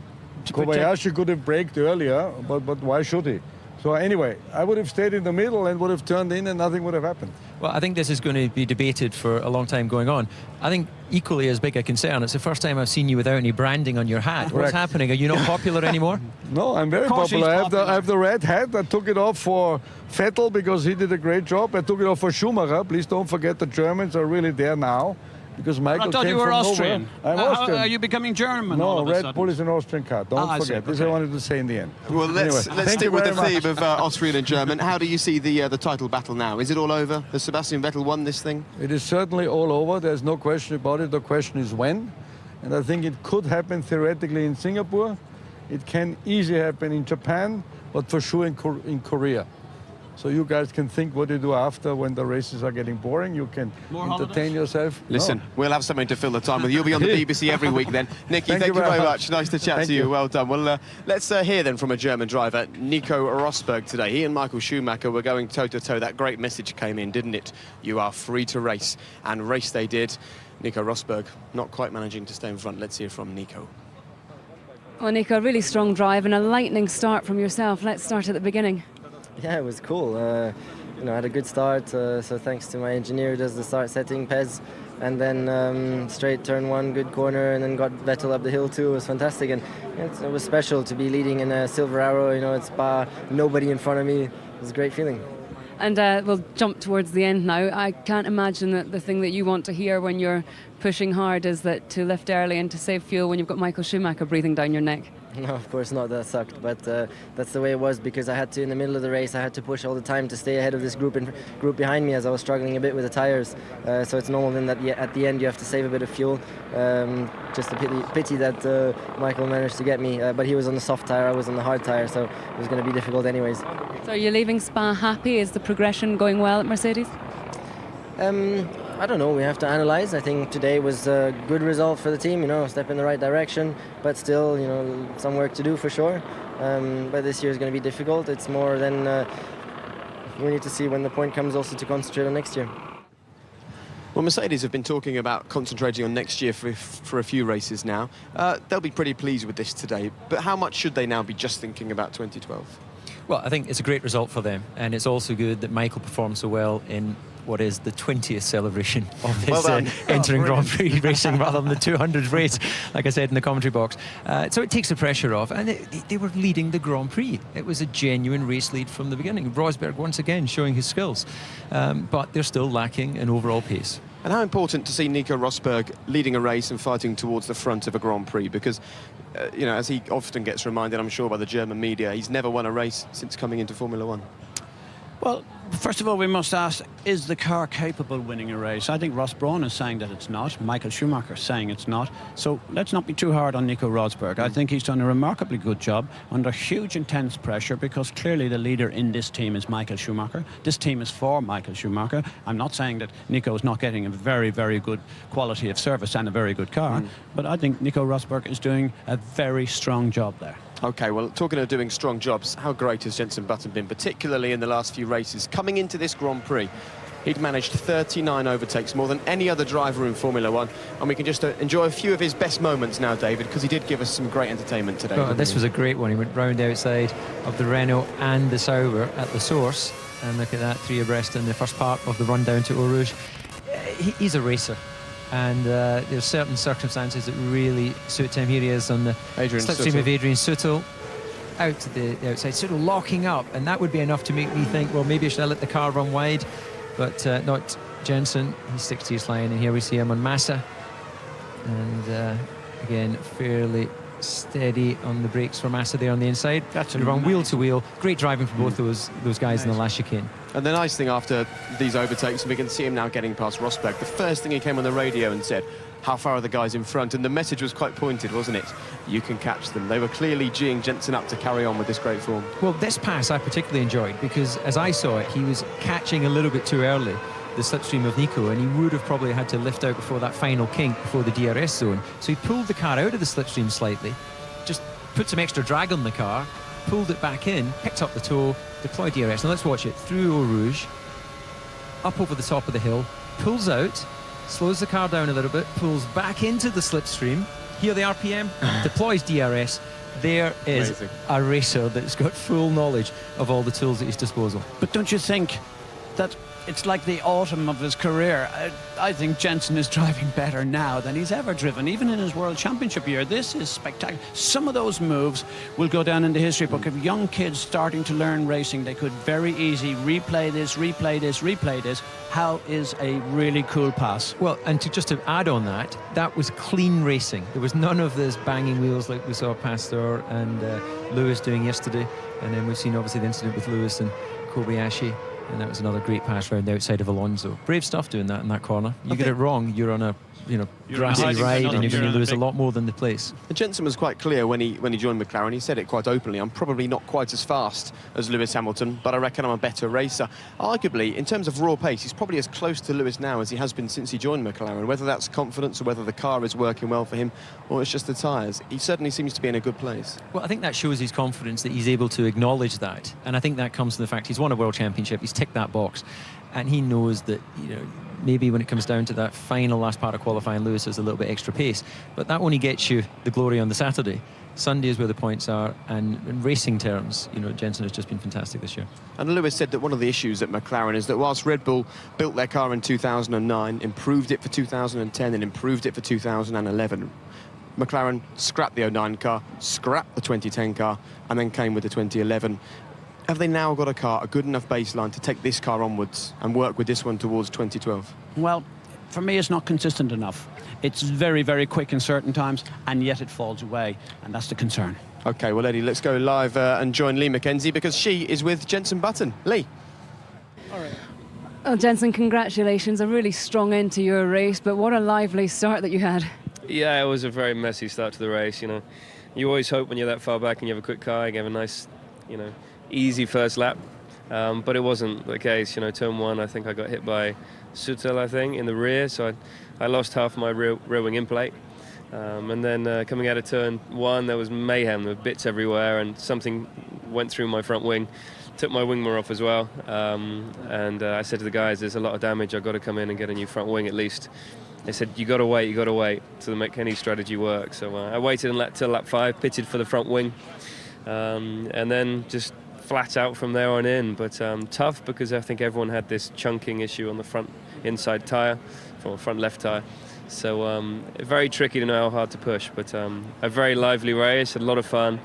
P: Kobayashi could have braked earlier, but why should he? So anyway, I would have stayed in the middle and would have turned in and nothing would have happened.
H: Well, I think this is going to be debated for a long time going on. I think equally as big a concern, it's the first time I've seen you without any branding on your hat. What's happening? Are you not popular anymore?
P: No, I'm very popular. I have the red hat. I took it off for Vettel because he did a great job. I took it off for Schumacher. Please don't forget the Germans are really there now. Because Michael
B: I thought you were Austrian.
P: I'm Austrian.
B: Are you becoming German?
P: No, Red Bull is an Austrian car. Don't forget. This I wanted to say in the end.
A: Well, let's stick with the theme of Austrian and German. How do you see the title battle now? Is it all over? Has Sebastian Vettel won this thing?
P: It is certainly all over. There's no question about it. The question is when. And I think it could happen theoretically in Singapore. It can easily happen in Japan, but for sure in Korea. So you guys can think what you do after when the races are getting boring. You can entertain yourself.
A: Listen, we'll have something to fill the time with. You'll be on the BBC every week then. Nicky, thank you very much. Nice to chat to you. Well done. Well, let's hear then from a German driver, Nico Rosberg today. He and Michael Schumacher were going toe-to-toe. That great message came in, didn't it? You are free to race. And race they did. Nico Rosberg not quite managing to stay in front. Let's hear from Nico.
L: Well, Nico, a really strong drive and a lightning start from yourself. Let's start at the beginning.
Q: Yeah, it was cool. I had a good start, so thanks to my engineer who does the start setting, Pez. And then straight turn one, good corner, and then got Vettel up the hill too. It was fantastic, and it was special to be leading in a Silver Arrow. It's Spa, nobody in front of me. It was a great feeling.
L: And we'll jump towards the end now. I can't imagine that the thing that you want to hear when you're pushing hard is that to lift early and to save fuel when you've got Michael Schumacher breathing down your neck.
Q: No, of course not. That sucked, but that's the way it was because I had to, in the middle of the race, I had to push all the time to stay ahead of this group behind me as I was struggling a bit with the tires. So it's normal then that at the end you have to save a bit of fuel. Just a pity that Michael managed to get me, but he was on the soft tire, I was on the hard tire, so it was going to be difficult anyways.
L: So are you leaving Spa happy? Is the progression going well at Mercedes?
Q: I don't know. We have to analyze. I think today was a good result for the team. A step in the right direction, but still, some work to do for sure. But this year is going to be difficult. It's more than we need to see when the point comes also to concentrate on next year.
A: Well, Mercedes have been talking about concentrating on next year for a few races now. They'll be pretty pleased with this today, but how much should they now be just thinking about 2012?
H: Well, I think it's a great result for them, and it's also good that Michael performed so well in what is the 20th celebration of his entering Grand Prix racing rather than the 200th race, like I said in the commentary box. So it takes the pressure off, and they were leading the Grand Prix. It was a genuine race lead from the beginning. Rosberg once again showing his skills, but they're still lacking an overall pace.
A: And how important to see Nico Rosberg leading a race and fighting towards the front of a Grand Prix? Because, as he often gets reminded, I'm sure, by the German media, he's never won a race since coming into Formula One.
B: Well, first of all, we must ask, is the car capable of winning a race? I think Ross Brawn is saying that it's not. Michael Schumacher is saying it's not. So let's not be too hard on Nico Rosberg. I think he's done a remarkably good job under huge, intense pressure, because clearly the leader in this team is Michael Schumacher. This team is for Michael Schumacher. I'm not saying that Nico is not getting a very, very good quality of service and a very good car, but I think Nico Rosberg is doing a very strong job there.
A: OK, well, talking of doing strong jobs, how great has Jenson Button been, particularly in the last few races? Coming into this Grand Prix, he'd managed 39 overtakes, more than any other driver in Formula One, and we can just enjoy a few of his best moments now, David, because he did give us some great entertainment today.
H: Oh, this was a great one. He went round outside of the Renault and the Sauber at the source, and look at that, 3 abreast in the first part of the run down to Eau Rouge. He's a racer. And there's certain circumstances that really suit him. Here he is on the slipstream of Adrian Sutil, out to the outside. Sutil locking up, and that would be enough to make me think, well, maybe I should let the car run wide, but not Jenson. He sticks to his line, and here we see him on Massa. And again, fairly steady on the brakes for Massa there on the inside.
B: That's
H: a run wheel to wheel. Great driving for both those guys in the last chicane.
A: And the nice thing after these overtakes, and we can see him now getting past Rosberg, the first thing he came on the radio and said, how far are the guys in front? And the message was quite pointed, wasn't it? You can catch them. They were clearly geeing Jenson up to carry on with this great form.
H: Well, this pass I particularly enjoyed, because as I saw it, he was catching a little bit too early the slipstream of Nico, and he would have probably had to lift out before that final kink, before the DRS zone. So he pulled the car out of the slipstream slightly, just put some extra drag on the car, pulled it back in, picked up the toe, deployed DRS. Now let's watch it through Eau Rouge, up over the top of the hill, pulls out, slows the car down a little bit, pulls back into the slipstream. Here the RPM, deploys DRS. There is amazing. A racer that's got full knowledge of all the tools at his disposal.
B: But don't you think that it's like the autumn of his career? I think Jenson is driving better now than he's ever driven, even in his World Championship year. This is spectacular. Some of those moves will go down in the history book. If young kids starting to learn racing, they could very easily replay this, replay this, replay this. How is a really cool pass?
H: Well, and just to add on that, that was clean racing. There was none of this banging wheels like we saw Pastor and Lewis doing yesterday. And then we've seen obviously the incident with Lewis and Kobayashi. And that was another great pass round the outside of Alonso. Brave stuff doing that in that corner. You get it wrong, you're on a grassy ride, and you're going to lose a lot more than the place.
A: Jenson was quite clear when he joined McLaren. He said it quite openly. I'm probably not quite as fast as Lewis Hamilton, but I reckon I'm a better racer. Arguably, in terms of raw pace, he's probably as close to Lewis now as he has been since he joined McLaren. Whether that's confidence or whether the car is working well for him or it's just the tyres, he certainly seems to be in a good place.
H: Well, I think that shows his confidence that he's able to acknowledge that. And I think that comes from the fact he's won a World Championship, he's ticked that box, and he knows that, maybe when it comes down to that final last part of qualifying, Lewis has a little bit extra pace, but that only gets you the glory on the Saturday. Sunday is where the points are, and in racing terms, Jenson has just been fantastic this year.
A: And Lewis said that one of the issues at McLaren is that whilst Red Bull built their car in 2009, improved it for 2010 and improved it for 2011, McLaren scrapped the 09 car, scrapped the 2010 car, and then came with the 2011. Have they now got a good enough baseline to take this car onwards and work with this one towards 2012?
B: Well, for me, it's not consistent enough. It's very, very quick in certain times, and yet it falls away, and that's the concern.
A: OK, well, Eddie, let's go live and join Lee McKenzie, because she is with Jenson Button. Lee.
L: All right. Well, Jenson, congratulations. A really strong end to your race, but what a lively start that you had.
G: Yeah, it was a very messy start to the race, You always hope when you're that far back and you have a quick car, you have a nice, easy first lap, but it wasn't the case. Turn one, I think I got hit by Suttel, I think, in the rear, so I lost half my rear wing in plate. And then coming out of turn 1, there was mayhem. There were bits everywhere, and something went through my front wing, took my wing mirror off as well. And I said to the guys, there's a lot of damage, I've got to come in and get a new front wing at least. They said, you got to wait to make any strategy work. So I waited until lap 5, pitted for the front wing, and then just flat out from there on in. But tough, because I think everyone had this chunking issue on the front inside tyre, from the front left tyre. So very tricky to know how hard to push, but a very lively race, a lot of fun.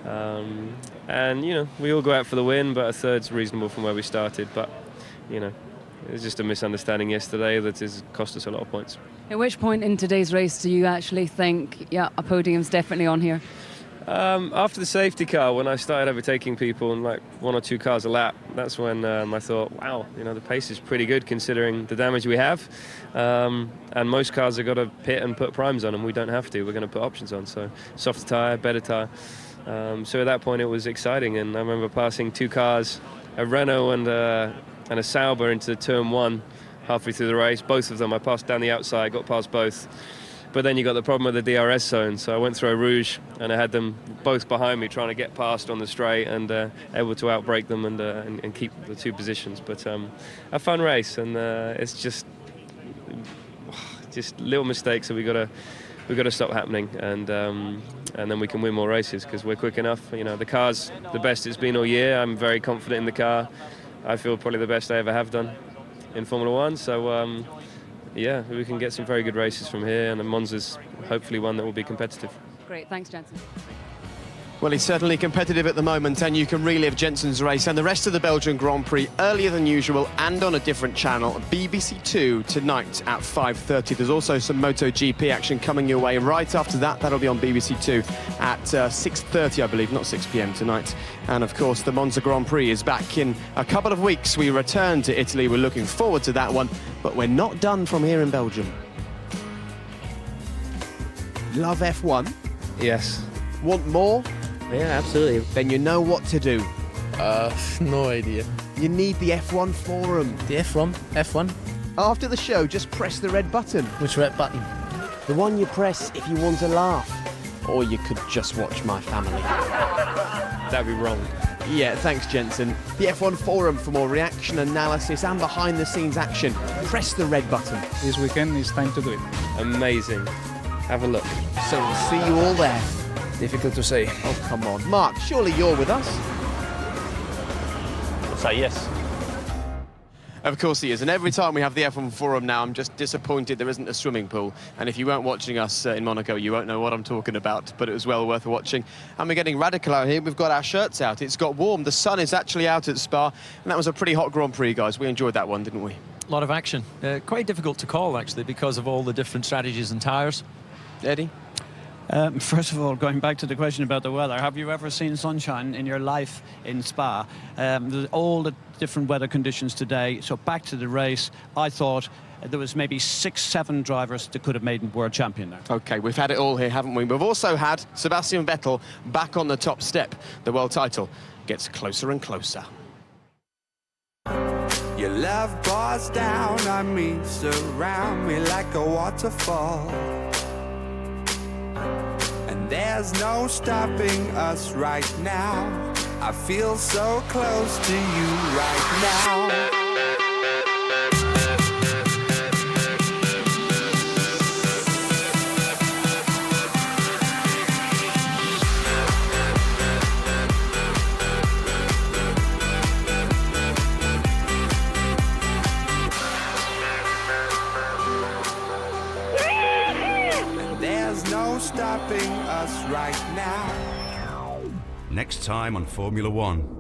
G: And, you know, we all go out for the win, but a third's reasonable from where we started. But, you know, it was just a misunderstanding yesterday that has cost us a lot of points.
L: At which point in today's race do you actually think, yeah, a podium's definitely on here?
G: After the safety car, when I started overtaking people in like 1 or 2 cars a lap, that's when I thought, wow, you know, the pace is pretty good considering the damage we have. And most cars have got to pit and put primes on, and we don't have to. We're going to put options on. So softer tyre, better tyre. So at that point, it was exciting. And I remember passing 2 cars, a Renault and a Sauber, into turn 1 halfway through the race. Both of them, I passed down the outside, got past both. But then you got the problem with the DRS zone, so I went through a Rouge and I had them both behind me trying to get past on the straight, and able to outbrake them and keep the 2 positions. But a fun race, and it's just little mistakes that we got to stop happening, and then we can win more races because we're quick enough. You know, the car's the best it's been all year. I'm very confident in the car. I feel probably the best I ever have done in Formula 1. So. Yeah, we can get some very good races from here, and Monza's hopefully one that will be competitive.
L: Great, thanks, Jensen.
A: Well, he's certainly competitive at the moment, and you can relive Jensen's race and the rest of the Belgian Grand Prix earlier than usual and on a different channel, BBC 2 tonight at 5:30. There's also some MotoGP action coming your way right after that. That'll be on BBC 2 at 6:30, I believe, not 6 p.m. tonight. And, of course, the Monza Grand Prix is back in a couple of weeks. We return to Italy. We're looking forward to that one, but we're not done from here in Belgium. Love F1?
R: Yes.
A: Want more?
R: Yeah, absolutely.
A: Then you know what to do.
R: No idea.
A: You need the F1 forum.
R: The F1?
A: After the show, just press the red button.
R: Which red button?
A: The one you press if you want to laugh. Or you could just watch My Family.
G: That'd be wrong.
A: Yeah, thanks, Jensen. The F1 forum for more reaction, analysis and behind-the-scenes action. Press the red button.
O: This weekend it's time to do it.
G: Amazing. Have a look.
A: So we'll see you all there.
R: Difficult to say.
A: Oh, come on. Mark, surely you're with us?
F: I'll say yes.
A: Of course he is, and every time we have the F1 forum now, I'm just disappointed there isn't a swimming pool. And if you weren't watching us in Monaco, you won't know what I'm talking about, but it was well worth watching. And we're getting radical out here. We've got our shirts out. It's got warm. The sun is actually out at Spa, and that was a pretty hot Grand Prix, guys. We enjoyed that one, didn't we?
H: A lot of action. Quite difficult to call, actually, because of all the different strategies and tyres.
A: Eddie?
B: First of all, going back to the question about the weather, have you ever seen sunshine in your life in Spa? All the different weather conditions today. So back to the race, I thought there was maybe 6-7 drivers that could have made him world champion there.
A: OK, we've had it all here, haven't we? We've also had Sebastian Vettel back on the top step. The world title gets closer and closer.
S: Your love pours down on me, surround me like a waterfall. And there's no stopping us right now. I feel so close to you right now. Stopping us right now.
T: Next time on Formula One.